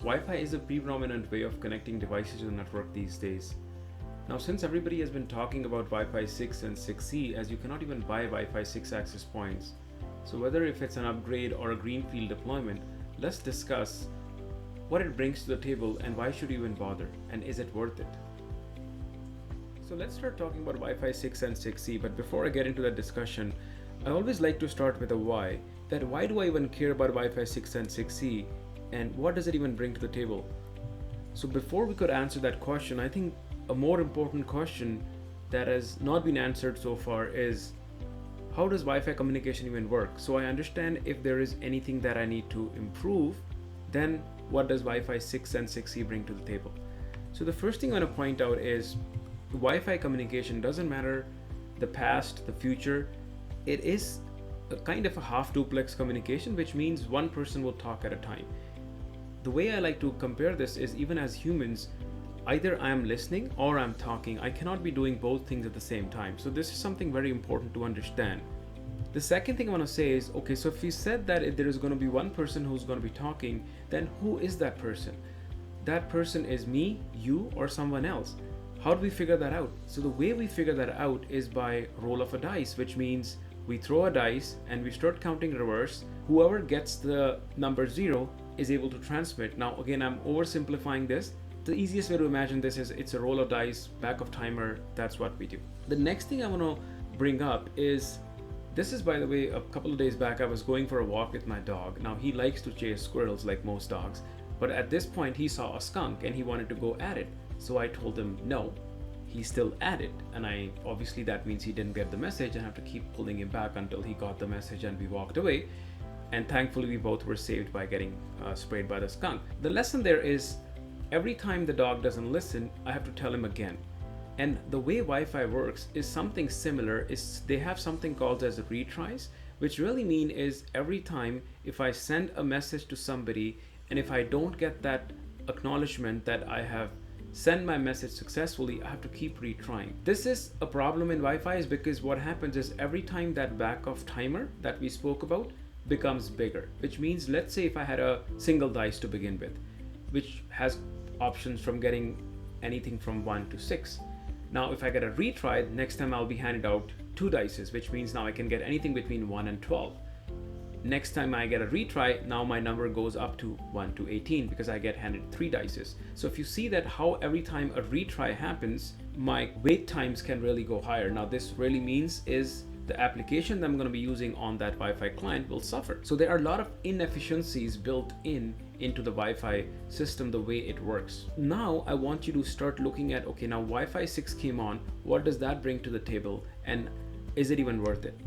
Wi-Fi is a predominant way of connecting devices to the network these days. Now, since everybody has been talking about Wi-Fi 6 and 6E, as you cannot even buy Wi-Fi 6 access points, so whether if it's an upgrade or a greenfield deployment, let's discuss what it brings to the table and why should you even bother, and is it worth it? So let's start talking about Wi-Fi 6 and 6E, but before I get into that discussion, I always like to start with a why. That why do I even care about Wi-Fi 6 and 6E, and what does it even bring to the table? So before we could answer that question, I think a more important question that has not been answered so far is, how does Wi-Fi communication even work? So I understand if there is anything that I need to improve, then what does Wi-Fi 6 and 6E bring to the table? So the first thing I want to point out is Wi-Fi communication doesn't matter the past, the future. It is a kind of a half duplex communication, which means one person will talk at a time. The way I like to compare this is, even as humans, either I'm listening or I'm talking. I cannot be doing both things at the same time. So this is something very important to understand. The second thing I want to say is, okay, so if we said that if there is going to be one person who's going to be talking, then who is that person? That person is me, you, or someone else. How do we figure that out? So the way we figure that out is by roll of a dice, which means we throw a dice and we start counting reverse. Whoever gets the number 0 is able to transmit. Now again, I'm oversimplifying this. The easiest way to imagine this is it's a roll of dice, back of timer, that's what we do. The next thing I want to bring up is, this is, by the way, a couple of days back I was going for a walk with my dog. Now he likes to chase squirrels like most dogs, but at this point he saw a skunk and he wanted to go at it. So I told him no. He still at it, and obviously that means he didn't get the message, and I have to keep pulling him back until he got the message and we walked away. And thankfully we both were saved by getting sprayed by the skunk. The lesson there is, every time the dog doesn't listen, I have to tell him again. And the way Wi-Fi works is something similar. Is they have something called as retries, which really mean is every time if I send a message to somebody and if I don't get that acknowledgement that I have send my message successfully, I have to keep retrying. This is a problem in Wi-Fi, is because what happens is every time that back of timer that we spoke about becomes bigger, which means, let's say if I had a single dice to begin with, which has options from getting anything from 1 to 6. Now if I get a retry, next time I'll be handed out 2 dices, which means now I can get anything between 1 and 12. Next time I get a retry, now my number goes up to 1 to 18 because I get handed 3 dices. So if you see that how every time a retry happens, my wait times can really go higher. Now this really means is the application that I'm going to be using on that Wi-Fi client will suffer. So there are a lot of inefficiencies built into the Wi-Fi system, the way it works. Now I want you to start looking at, okay, now Wi-Fi 6 came on, what does that bring to the table, and is it even worth it?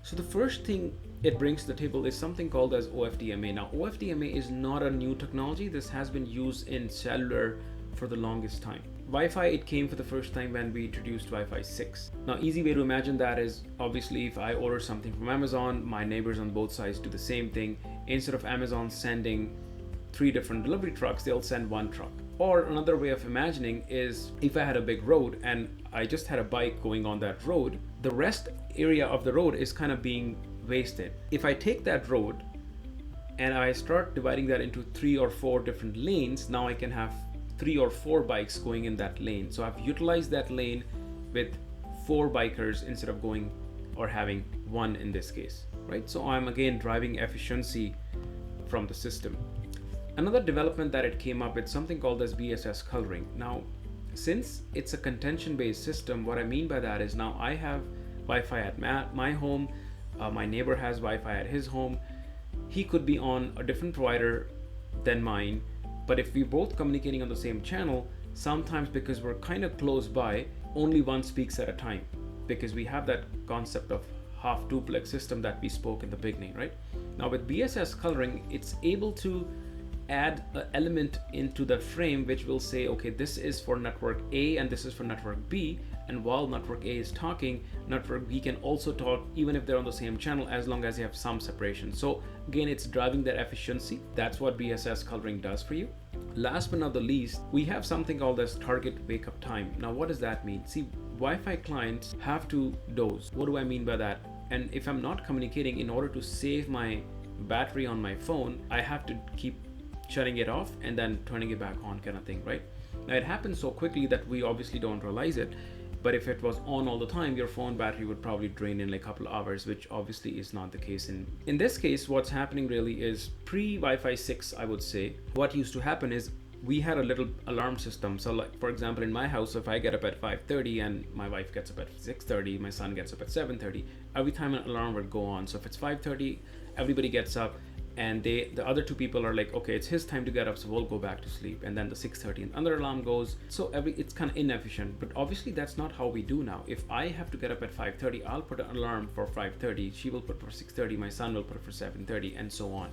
So the first thing it brings to the table is something called as OFDMA. Now OFDMA is not a new technology. This has been used in cellular for the longest time. Wi-Fi, it came for the first time when we introduced Wi-Fi 6. Now easy way to imagine that is, obviously if I order something from Amazon, my neighbors on both sides do the same thing. Instead of Amazon sending 3 different delivery trucks, they'll send 1 truck. Or another way of imagining is, if I had a big road and I just had a bike going on that road, the rest area of the road is kind of being wasted. If I take that road and I start dividing that into 3 or 4 different lanes, now I can have 3 or 4 bikes going in that lane. So I've utilized that lane with 4 bikers instead of going or having 1 in this case, right? So I'm again driving efficiency from the system. Another development that it came up with, something called as BSS coloring. Now, since it's a contention-based system, what I mean by that is, now I have Wi-Fi at my home, my neighbor has Wi-Fi at his home. He could be on a different provider than mine, but if we're both communicating on the same channel, sometimes because we're kind of close by, only one speaks at a time, because we have that concept of half duplex system that we spoke in the beginning, right? Now with BSS coloring, it's able to add an element into the frame which will say, okay, this is for network A and this is for network B, and while network A is talking, network B can also talk even if they're on the same channel, as long as you have some separation. So again, it's driving that efficiency. That's what BSS coloring does for you. Last but not the least, we have something called as target wake up time. Now what does that mean? See, Wi-Fi clients have to doze. What do I mean by that? And if I'm not communicating, in order to save my battery on my phone, I have to keep shutting it off and then turning it back on kind of thing, right? Now it happens so quickly that we obviously don't realize it. But if it was on all the time, your phone battery would probably drain in like a couple of hours, which obviously is not the case. In this case, what's happening really is pre-Wi-Fi 6, I would say, what used to happen is we had a little alarm system. So like, for example, in my house, if I get up at 5:30 and my wife gets up at 6:30, my son gets up at 7:30, every time an alarm would go on. So if it's 5:30, everybody gets up, and the other two people are like, okay, it's his time to get up, so we'll go back to sleep. And then the 6:30 and another alarm goes. So it's kind of inefficient, but obviously that's not how we do now. If I have to get up at 5:30, I'll put an alarm for 5:30, she will put for 6:30, my son will put it for 7:30, and so on.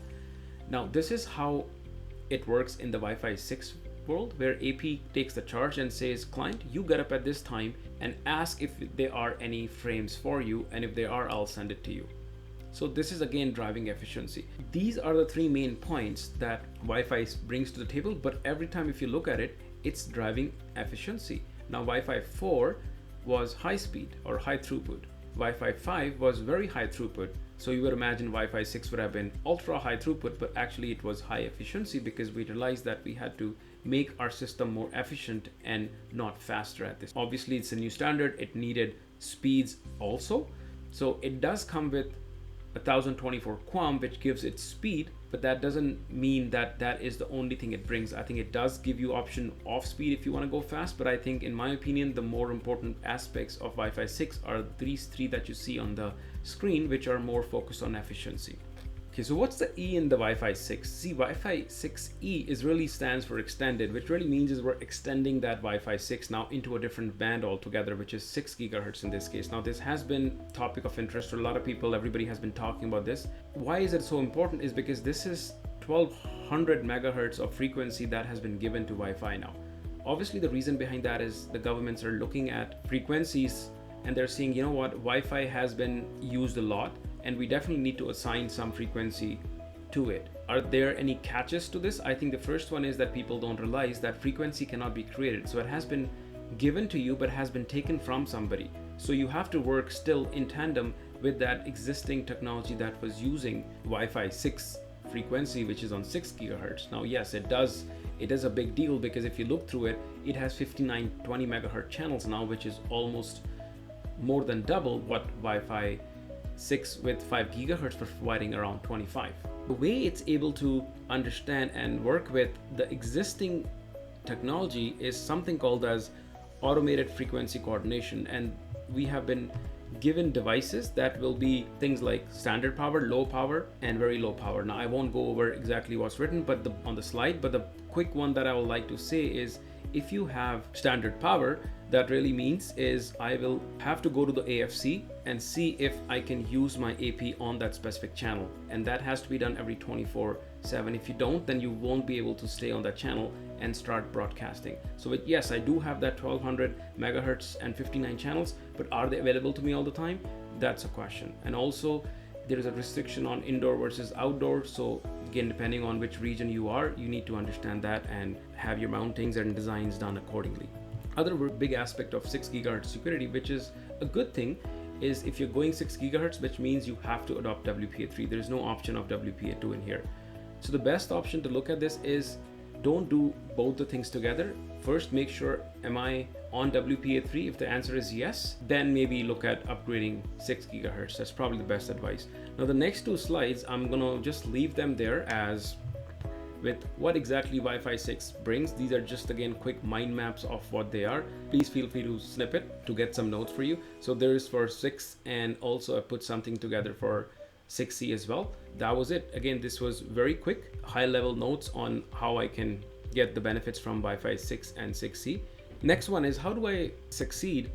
Now this is how it works in the Wi-Fi 6 world, where AP takes the charge and says, client, you get up at this time and ask if there are any frames for you, and if there are, I'll send it to you. So this is again driving efficiency. These are the three main points that Wi-Fi brings to the table, but every time if you look at it, it's driving efficiency. Now Wi-Fi 4 was high speed or high throughput. Wi-Fi 5 was very high throughput. So you would imagine Wi-Fi 6 would have been ultra high throughput, but actually it was high efficiency because we realized that we had to make our system more efficient and not faster at this. Obviously it's a new standard, it needed speeds also. So it does come with 1024 QAM, which gives it speed, but that doesn't mean that that is the only thing it brings. I think it does give you option off speed if you want to go fast, but I think in my opinion the more important aspects of Wi-Fi 6 are these three that you see on the screen, which are more focused on efficiency. Okay, so what's the E in the Wi-Fi 6? See, Wi-Fi 6E is really stands for extended, which really means is we're extending that Wi-Fi 6 now into a different band altogether, which is 6 gigahertz in this case. Now this has been topic of interest for a lot of people. Everybody has been talking about this. Why is it so important? Is because this is 1200 megahertz of frequency that has been given to Wi-Fi now. Obviously the reason behind that is the governments are looking at frequencies and they're seeing, you know what, Wi-Fi has been used a lot, and we definitely need to assign some frequency to it. Are there any catches to this? I think the first one is that people don't realize that frequency cannot be created. So it has been given to you, but has been taken from somebody. So you have to work still in tandem with that existing technology that was using Wi-Fi 6 frequency, which is on 6 gigahertz. Now, yes, it is a big deal because if you look through it, it has 5920 megahertz channels now, which is almost more than double what Wi-Fi 6 with 5 gigahertz was providing, around 25. The way it's able to understand and work with the existing technology is something called as automated frequency coordination, and we have been given devices that will be things like standard power, low power, and very low power. Now I won't go over exactly what's written on the slide, but the quick one that I would like to say is, if you have standard power, that really means is I will have to go to the AFC and see if I can use my AP on that specific channel, and that has to be done every 24/7. If you don't, then you won't be able to stay on that channel and start broadcasting. So yes, I do have that 1200 megahertz and 59 channels, but are they available to me all the time? That's a question. And also there is a restriction on indoor versus outdoor. So again, depending on which region you are, you need to understand that and have your mountings and designs done accordingly. Other big aspect of 6 gigahertz security, which is a good thing, is if you're going 6 gigahertz, which means you have to adopt WPA3. There is no option of WPA2 in here. So the best option to look at this is don't do both the things together. First, make sure, am I on WPA3? If the answer is yes, then maybe look at upgrading 6 gigahertz. That's probably the best advice. Now the next two slides, I'm gonna just leave them there as with what exactly Wi-Fi 6 brings. These are just again quick mind maps of what they are. Please feel free to snip it to get some notes for you. So there is for 6, and also I put something together for 6C as well. That was it. Again, this was very quick, high level notes on how I can get the benefits from Wi-Fi 6 and 6C. Next one is, how do I succeed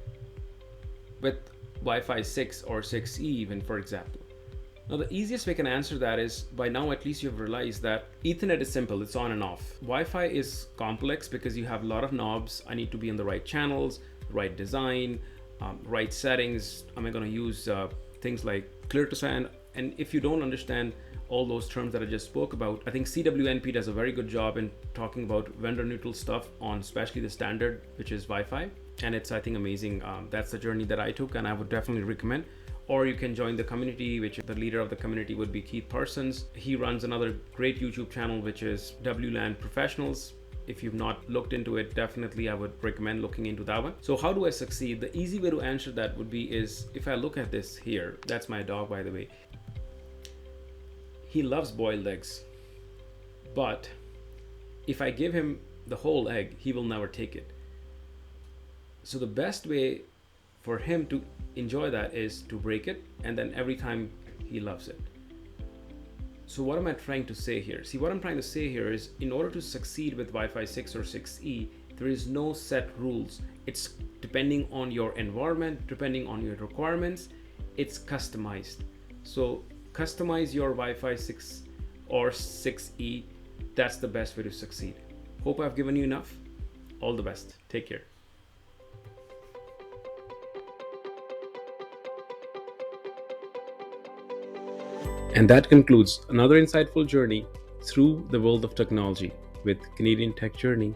with Wi-Fi 6 or 6E even, for example? Now the easiest way I can answer that is, by now at least you've realized that Ethernet is simple, it's on and off. Wi-Fi is complex because you have a lot of knobs. I need to be on the right channels, right design, right settings. Am I going to use things like clear to SAN? And if you don't understand all those terms that I just spoke about, I think CWNP does a very good job in talking about vendor neutral stuff on especially the standard, which is Wi-Fi. And it's, I think, amazing. That's the journey that I took, and I would definitely recommend. or you can join the community, which the leader of the community would be Keith Parsons. He runs another great YouTube channel, which is WLAN Professionals. If you've not looked into it, definitely I would recommend looking into that one. So how do I succeed? The easy way to answer that would be is if I look at this here, that's my dog, by the way. He loves boiled eggs, but if I give him the whole egg, he will never take it. So the best way for him to enjoy that is to break it, and then every time he loves it. So what am I trying to say here? See, what I'm trying to say here is in order to succeed with Wi-Fi 6 or 6E, there is no set rules. It's depending on your environment, depending on your requirements, it's customized. So customize your Wi-Fi 6 or 6E. That's the best way to succeed. Hope I've given you enough. All the best. Take care. And that concludes another insightful journey through the world of technology with Canadian Tech Journey.